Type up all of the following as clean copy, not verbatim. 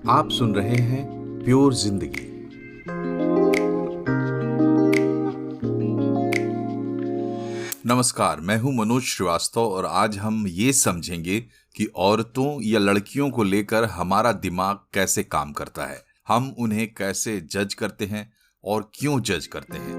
आप सुन रहे हैं प्योर जिंदगी। नमस्कार, मैं हूं मनोज श्रीवास्तव और आज हम ये समझेंगे कि औरतों या लड़कियों को लेकर हमारा दिमाग कैसे काम करता है, हम उन्हें कैसे जज करते हैं और क्यों जज करते हैं।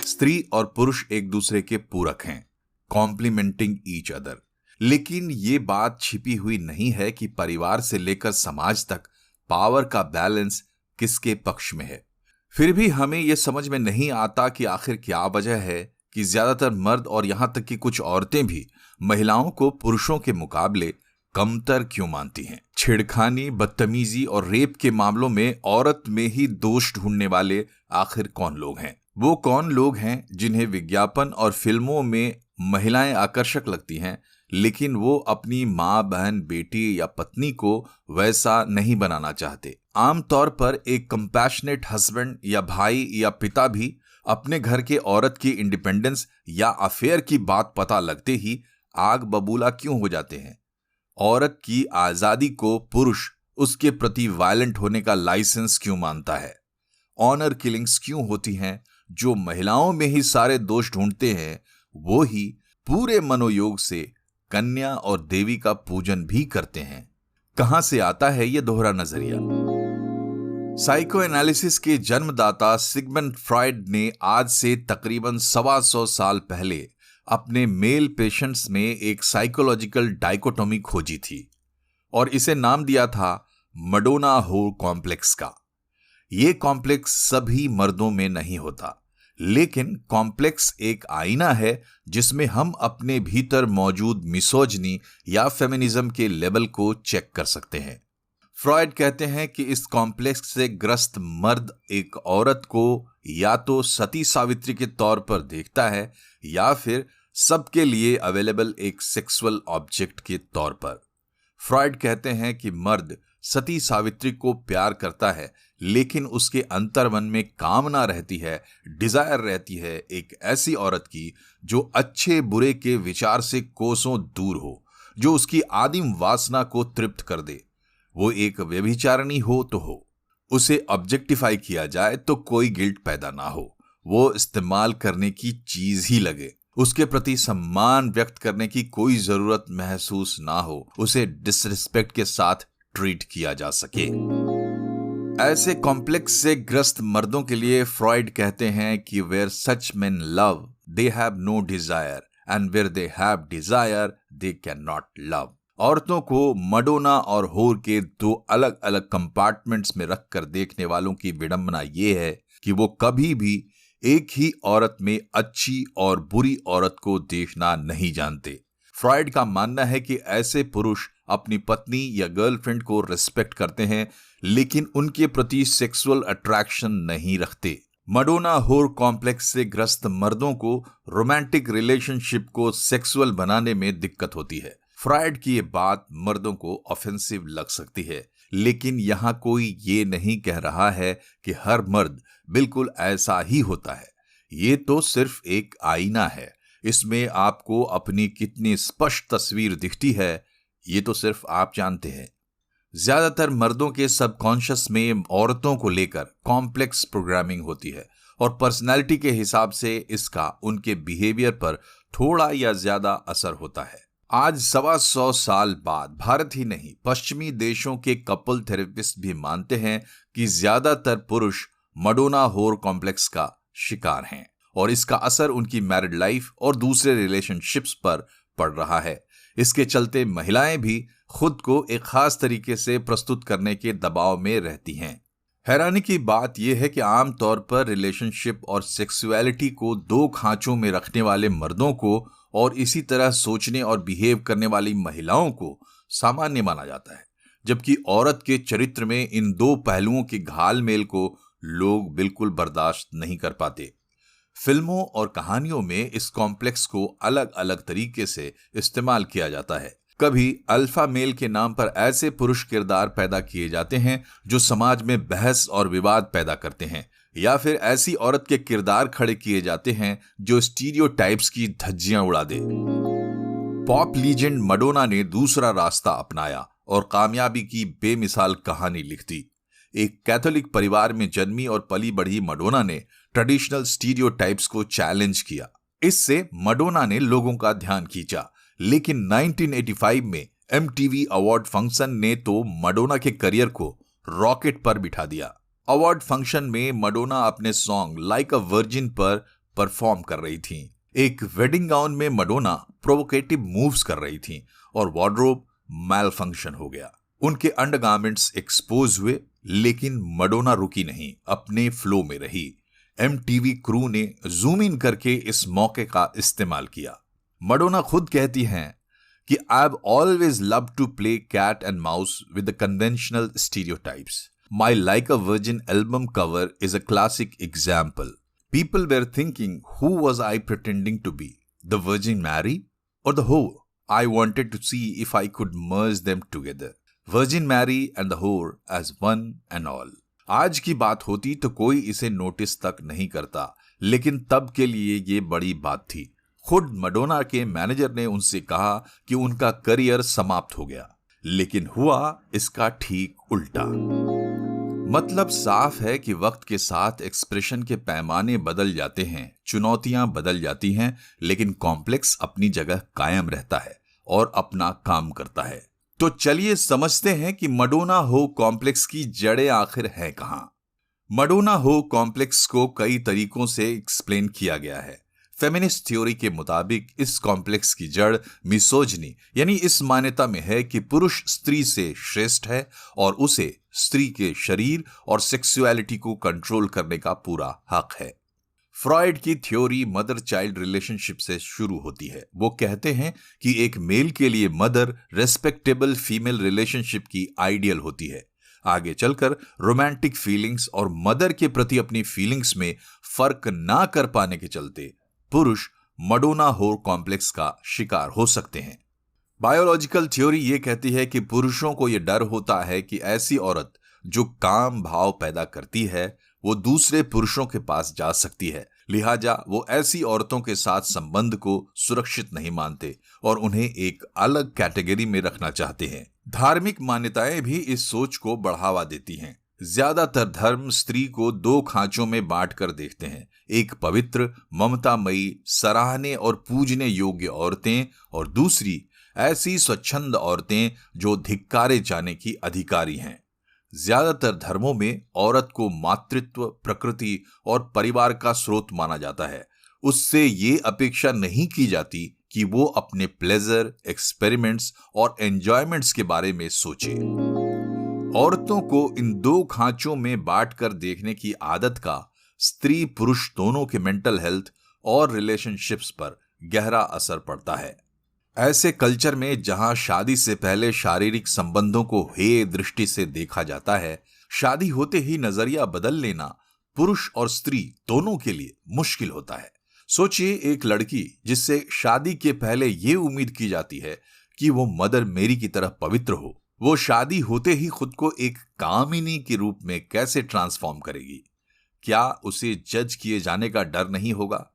स्त्री और पुरुष एक दूसरे के पूरक हैं, कॉम्प्लीमेंटिंग ईच अदर। लेकिन ये बात छिपी हुई नहीं है कि परिवार से लेकर समाज तक पावर का बैलेंस किसके पक्ष में है। फिर भी हमें यह समझ में नहीं आता कि आखिर क्या वजह है कि ज्यादातर मर्द और यहां तक कि कुछ औरतें भी महिलाओं को पुरुषों के मुकाबले कमतर क्यों मानती हैं। छेड़खानी, बदतमीजी और रेप के मामलों में औरत में ही दोष ढूंढने वाले आखिर कौन लोग हैं? वो कौन लोग हैं जिन्हें विज्ञापन और फिल्मों में महिलाएं आकर्षक लगती हैं, लेकिन वो अपनी माँ, बहन, बेटी या पत्नी को वैसा नहीं बनाना चाहते। आमतौर पर एक कंपैशनेट हस्बैंड या भाई या पिता भी अपने घर के औरत की इंडिपेंडेंस या अफेयर की बात पता लगते ही आग बबूला क्यों हो जाते हैं। औरत की आजादी को पुरुष उसके प्रति वायलेंट होने का लाइसेंस क्यों मानता है। ऑनर किलिंग्स क्यों होती हैं। जो महिलाओं में ही सारे दोष ढूंढते हैं वो ही पूरे मनोयोग से कन्या और देवी का पूजन भी करते हैं। कहां से आता है यह दोहरा नजरिया? साइको एनालिसिस के जन्मदाता सिगमंड फ्रॉयड ने आज से तकरीबन 125 साल पहले अपने मेल पेशेंट्स में एक साइकोलॉजिकल डाइकोटोमी खोजी थी और इसे नाम दिया था मडोना होर कॉम्प्लेक्स का। यह कॉम्प्लेक्स सभी मर्दों में नहीं होता, लेकिन कॉम्प्लेक्स एक आईना है जिसमें हम अपने भीतर मौजूद मिसोजनी या फेमिनिज्म के लेवल को चेक कर सकते हैं। फ्रॉयड कहते हैं कि इस कॉम्प्लेक्स से ग्रस्त मर्द एक औरत को या तो सती सावित्री के तौर पर देखता है या फिर सबके लिए अवेलेबल एक सेक्सुअल ऑब्जेक्ट के तौर पर। फ्रॉयड कहते हैं कि मर्द सती सावित्री को प्यार करता है, लेकिन उसके अंतर्मन में कामना रहती है, डिजायर रहती है एक ऐसी औरत की जो अच्छे बुरे के विचार से कोसों दूर हो, जो उसकी आदिम वासना को तृप्त कर दे। वो एक व्यभिचारिणी हो तो हो, उसे ऑब्जेक्टिफाई किया जाए तो कोई गिल्ट पैदा ना हो, वो इस्तेमाल करने की चीज ही लगे, उसके प्रति सम्मान व्यक्त करने की कोई जरूरत महसूस ना हो, उसे डिसरिस्पेक्ट के साथ ट्रीट किया जा सके। ऐसे कॉम्प्लेक्स से ग्रस्त मर्दों के लिए फ्रॉयड कहते हैं कि where such men love they have no desire and where they have desire they can not love. औरतों को मडोना और होर के दो अलग अलग कंपार्टमेंट्स में रखकर देखने वालों की विडंबना यह है कि वो कभी भी एक ही औरत में अच्छी और बुरी औरत को देखना नहीं जानते। फ्रॉयड का मानना है कि ऐसे पुरुष अपनी पत्नी या गर्लफ्रेंड को रिस्पेक्ट करते हैं, लेकिन उनके प्रति सेक्सुअल अट्रैक्शन नहीं रखते। मडोना होर कॉम्प्लेक्स से ग्रस्त मर्दों को रोमांटिक रिलेशनशिप को सेक्सुअल बनाने में दिक्कत होती है। फ्रॉयड की ये बात मर्दों को ऑफेंसिव लग सकती है, लेकिन यहां कोई ये नहीं कह रहा है कि हर मर्द बिल्कुल ऐसा ही होता है। ये तो सिर्फ एक आईना है, इसमें आपको अपनी कितनी स्पष्ट तस्वीर दिखती है ये तो सिर्फ आप जानते हैं। ज्यादातर मर्दों के सबकॉन्शियस में औरतों को लेकर कॉम्प्लेक्स प्रोग्रामिंग होती है और पर्सनैलिटी के हिसाब से इसका उनके बिहेवियर पर थोड़ा या ज्यादा असर होता है। आज 125 साल बाद भारत ही नहीं, पश्चिमी देशों के कपल थेरेपिस्ट भी मानते हैं कि ज्यादातर पुरुष मडोना होर कॉम्प्लेक्स का शिकार हैं और इसका असर उनकी मैरिड लाइफ और दूसरे रिलेशनशिप्स पर पड़ रहा है। इसके चलते महिलाएं भी खुद को एक खास तरीके से प्रस्तुत करने के दबाव में रहती हैं। हैरानी की बात यह है कि आमतौर पर रिलेशनशिप और सेक्सुअलिटी को दो खांचों में रखने वाले मर्दों को और इसी तरह सोचने और बिहेव करने वाली महिलाओं को सामान्य माना जाता है, जबकि औरत के चरित्र में इन दो पहलुओं के घालमेल को लोग बिल्कुल बर्दाश्त नहीं कर पाते। फिल्मों और कहानियों में इस कॉम्प्लेक्स को अलग अलग तरीके से इस्तेमाल किया जाता है। कभी अल्फा मेल के नाम पर ऐसे पुरुष किरदार पैदा किए जाते हैं जो समाज में बहस और विवाद पैदा करते हैं, या फिर ऐसी औरत के किरदार खड़े किए जाते हैं जो स्टीरियोटाइप्स की धज्जियां उड़ा दे। पॉप लीजेंड मडोना ने दूसरा रास्ता अपनाया और कामयाबी की बेमिसाल कहानी लिख दी। एक कैथोलिक परिवार में जन्मी और पली बढ़ी मडोना ने ट्रेडिशनल स्टीरियोटाइप्स को चैलेंज किया। इससे मडोना ने लोगों का ध्यान खींचा, लेकिन 1985 में MTV अवार्ड फंक्शन ने तो मडोना के करियर को रॉकेट पर बिठा दिया। अवार्ड फंक्शन में मडोना अपने सॉन्ग लाइक अ वर्जिन पर परफॉर्म कर रही थीं। एक वेडिंग गाउन में मडोना प्रोवोकेटिव मूव्स कर रही थीं और वार्डरोब मैल फंक्शन हो गया। उनके अंडरगारमेंट्स एक्सपोज हुए, लेकिन मडोना रुकी नहीं, अपने फ्लो में रही। MTV क्रू ने जूम इन करके इस मौके का इस्तेमाल किया। मडोना खुद कहती हैं कि I have always loved to play cat and mouse with the conventional stereotypes. My like a virgin album cover is a classic example. People were thinking, who was I pretending to be? The Virgin Mary or the whore? I wanted to see if I could merge them together. Virgin Mary and the whore as one and all. आज की बात होती तो कोई इसे notice तक नहीं करता, लेकिन तब के लिए ये बड़ी बात थी। खुद मडोना के मैनेजर ने उनसे कहा कि उनका करियर समाप्त हो गया, लेकिन हुआ इसका ठीक उल्टा। मतलब साफ है कि वक्त के साथ एक्सप्रेशन के पैमाने बदल जाते हैं, चुनौतियां बदल जाती हैं, लेकिन कॉम्प्लेक्स अपनी जगह कायम रहता है और अपना काम करता है। तो चलिए समझते हैं कि मडोना हो कॉम्प्लेक्स की जड़ें आखिर हैं कहां। मडोना हो कॉम्प्लेक्स को कई तरीकों से एक्सप्लेन किया गया है। फेमिनिस्ट थ्योरी के मुताबिक इस कॉम्प्लेक्स की जड़ मिसोजनी यानी इस मान्यता में है कि पुरुष स्त्री से श्रेष्ठ है और उसे स्त्री के शरीर और सेक्सुअलिटी को कंट्रोल करने का पूरा हक है। फ्रॉइड की थ्योरी मदर चाइल्ड रिलेशनशिप से शुरू होती है। वो कहते हैं कि एक मेल के लिए मदर रेस्पेक्टेबल फीमेल रिलेशनशिप की आइडियल होती है। आगे चलकर रोमांटिक फीलिंग्स और मदर के प्रति अपनी फीलिंग्स में फर्क ना कर पाने के चलते पुरुष मडोना होर कॉम्प्लेक्स का शिकार हो सकते हैं। बायोलॉजिकल थ्योरी ये कहती है कि पुरुषों को यह डर होता है कि ऐसी औरत जो काम भाव पैदा करती है वो दूसरे पुरुषों के पास जा सकती है, लिहाजा वो ऐसी औरतों के साथ संबंध को सुरक्षित नहीं मानते और उन्हें एक अलग कैटेगरी में रखना चाहते हैं। धार्मिक मान्यताएं भी इस सोच को बढ़ावा देती हैं। ज्यादातर धर्म स्त्री को दो खांचों में बांट कर देखते हैं, एक पवित्र, ममतामयी, सराहने और पूजने योग्य औरतें और दूसरी ऐसी स्वच्छंद औरतें जो धिक्कारे जाने की अधिकारी हैं। ज्यादातर धर्मों में औरत को मातृत्व, प्रकृति और परिवार का स्रोत माना जाता है। उससे ये अपेक्षा नहीं की जाती कि वो अपने प्लेजर, एक्सपेरिमेंट्स और एंजॉयमेंट्स के बारे में सोचे। औरतों को इन दो खांचों में बांटकर देखने की आदत का स्त्री पुरुष दोनों के मेंटल हेल्थ और रिलेशनशिप्स पर गहरा असर पड़ता है। ऐसे कल्चर में जहां शादी से पहले शारीरिक संबंधों को हेय दृष्टि से देखा जाता है, शादी होते ही नजरिया बदल लेना पुरुष और स्त्री दोनों के लिए मुश्किल होता है। सोचिए एक लड़की जिससे शादी के पहले ये उम्मीद की जाती है कि वो मदर मेरी की तरह पवित्र हो, वो शादी होते ही खुद को एक कामिनी के रूप में कैसे ट्रांसफॉर्म करेगी? क्या उसे जज किए जाने का डर नहीं होगा?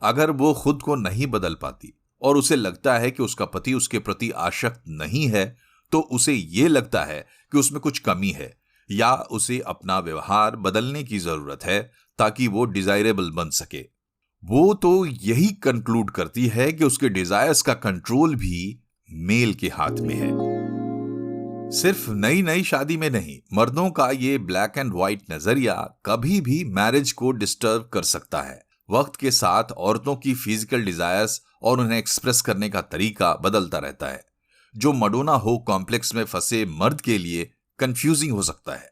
अगर वो खुद को नहीं बदल पाती और उसे लगता है कि उसका पति उसके प्रति आसक्त नहीं है, तो उसे ये लगता है कि उसमें कुछ कमी है या उसे अपना व्यवहार बदलने की जरूरत है ताकि वो डिजायरेबल बन सके। वो तो यही कंक्लूड करती है कि उसके डिजायर्स का कंट्रोल भी मेल के हाथ में है। सिर्फ नई नई शादी में नहीं, मर्दों का ये ब्लैक एंड व्हाइट नजरिया कभी भी मैरिज को डिस्टर्ब कर सकता है। वक्त के साथ औरतों की फिजिकल डिजायर्स और उन्हें एक्सप्रेस करने का तरीका बदलता रहता है, जो मडोना हो कॉम्प्लेक्स में फंसे मर्द के लिए कंफ्यूजिंग हो सकता है।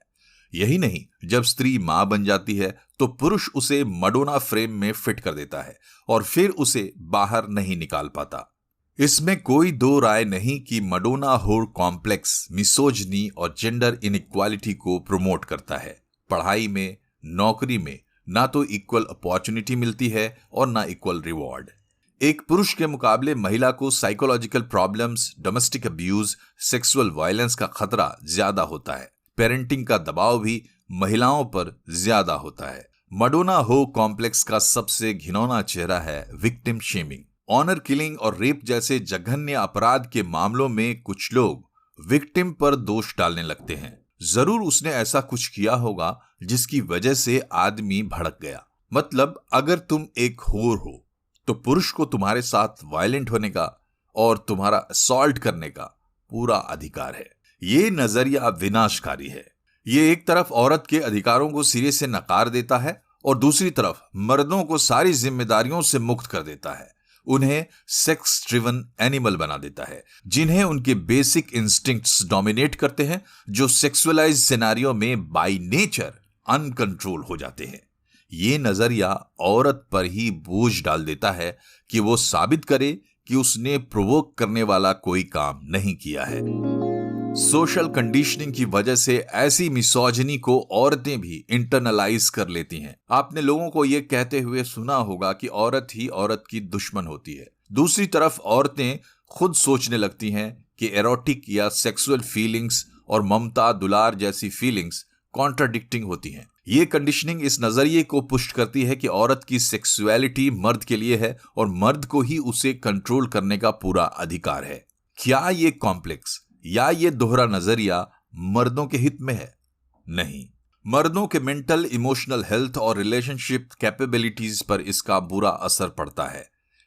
यही नहीं, जब स्त्री मां बन जाती है तो पुरुष उसे मडोना फ्रेम में फिट कर देता है और फिर उसे बाहर नहीं निकाल पाता। इसमें कोई दो राय नहीं कि मडोना होर कॉम्प्लेक्स मिसोजनी और जेंडर इनइक्वालिटी को प्रमोट करता है। पढ़ाई में, नौकरी में ना तो इक्वल अपॉर्चुनिटी मिलती है और ना इक्वल रिवॉर्ड। एक पुरुष के मुकाबले महिला को psychological problems, domestic abuse, sexual violence का खतरा ज्यादा होता है। पेरेंटिंग का दबाव भी महिलाओं पर ज्यादा होता है। मडोना हो कॉम्प्लेक्स का सबसे घिनौना चेहरा है विक्टिम शेमिंग। ऑनर किलिंग और रेप जैसे जघन्य अपराध के मामलों में कुछ लोग विक्टिम पर दोष डालने लगते हैं। जरूर उसने ऐसा कुछ किया होगा जिसकी वजह से आदमी भड़क गया। मतलब अगर तुम एक होर हो तो पुरुष को तुम्हारे साथ वायलेंट होने का और तुम्हारा असॉल्ट करने का पूरा अधिकार है। ये नजरिया विनाशकारी है। ये एक तरफ औरत के अधिकारों को सिरे से नकार देता है और दूसरी तरफ मर्दों को सारी जिम्मेदारियों से मुक्त कर देता है। उन्हें सेक्स ड्रिवन एनिमल बना देता है जिन्हें उनके बेसिक इंस्टिंक्ट्स डोमिनेट करते हैं, जो सेक्सुअलाइज सिनेरियो में बाय नेचर अनकंट्रोल हो जाते हैं। ये नजरिया औरत पर ही बोझ डाल देता है कि वो साबित करे कि उसने प्रोवोक करने वाला कोई काम नहीं किया है। सोशल कंडीशनिंग की वजह से ऐसी मिसोजिनी को औरतें भी इंटरनलाइज कर लेती हैं। आपने लोगों को यह कहते हुए सुना होगा कि औरत ही औरत की दुश्मन होती है। दूसरी तरफ औरतें खुद सोचने लगती हैं कि एरोटिक या सेक्सुअल फीलिंग्स और ममता दुलार जैसी फीलिंग्स कॉन्ट्राडिक्टिंग होती हैं। ये कंडीशनिंग इस नजरिए को पुष्ट करती है कि औरत की सेक्सुअलिटी मर्द के लिए है और मर्द को ही उसे कंट्रोल करने का पूरा अधिकार है। क्या ये कॉम्प्लेक्स या ये दोहरा नजरिया मर्दों के हित में है? नहीं। मर्दों के मेंटल इमोशनल हेल्थ और रिलेशनशिप कैपेबिलिटीज पर इसका बुरा असर पड़ता है।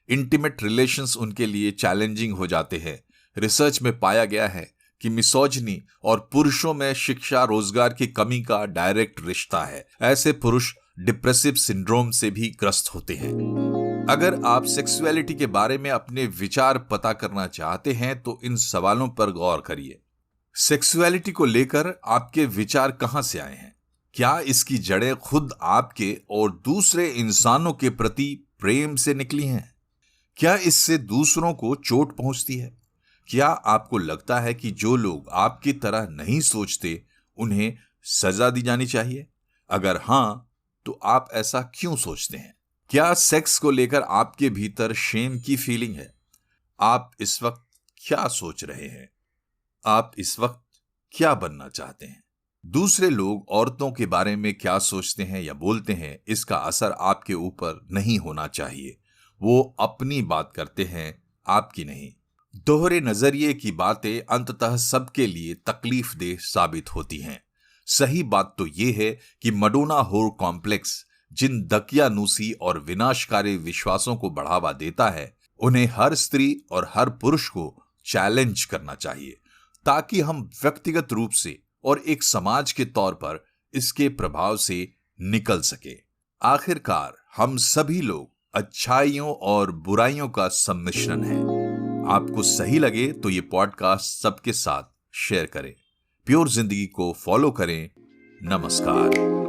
इंटीमेट रिलेशंस उनके लिए चैलेंजिंग हो जाते हैं। रिसर्च में पाया गया है कि मिसोजिनी और पुरुषों में शिक्षा रोजगार की कमी का डायरेक्ट रिश्ता है। ऐसे पुरुष डिप्रेसिव सिंड्रोम से भी ग्रस्त होते हैं। अगर आप सेक्सुअलिटी के बारे में अपने विचार पता करना चाहते हैं तो इन सवालों पर गौर करिए। सेक्सुअलिटी को लेकर आपके विचार कहां से आए हैं? क्या इसकी जड़ें खुद आपके और दूसरे इंसानों के प्रति प्रेम से निकली हैं? क्या इससे दूसरों को चोट पहुंचती है? क्या आपको लगता है कि जो लोग आपकी तरह नहीं सोचते उन्हें सजा दी जानी चाहिए? अगर हां, तो आप ऐसा क्यों सोचते हैं? क्या सेक्स को लेकर आपके भीतर शेम की फीलिंग है? आप इस वक्त क्या सोच रहे हैं? आप इस वक्त क्या बनना चाहते हैं? दूसरे लोग औरतों के बारे में क्या सोचते हैं या बोलते हैं, इसका असर आपके ऊपर नहीं होना चाहिए। वो अपनी बात करते हैं, आपकी नहीं। दोहरे नजरिए की बातें अंततः सबके लिए तकलीफ देह साबित होती हैं। सही बात तो यह है कि मडोना होर कॉम्प्लेक्स जिन दकियानूसी और विनाशकारी विश्वासों को बढ़ावा देता है, उन्हें हर स्त्री और हर पुरुष को चैलेंज करना चाहिए ताकि हम व्यक्तिगत रूप से और एक समाज के तौर पर इसके प्रभाव से निकल सके। आखिरकार हम सभी लोग अच्छाइयों और बुराइयों का सम्मिश्रण है। आपको सही लगे तो ये पॉडकास्ट सबके साथ शेयर करें। प्योर जिंदगी को फॉलो करें। नमस्कार।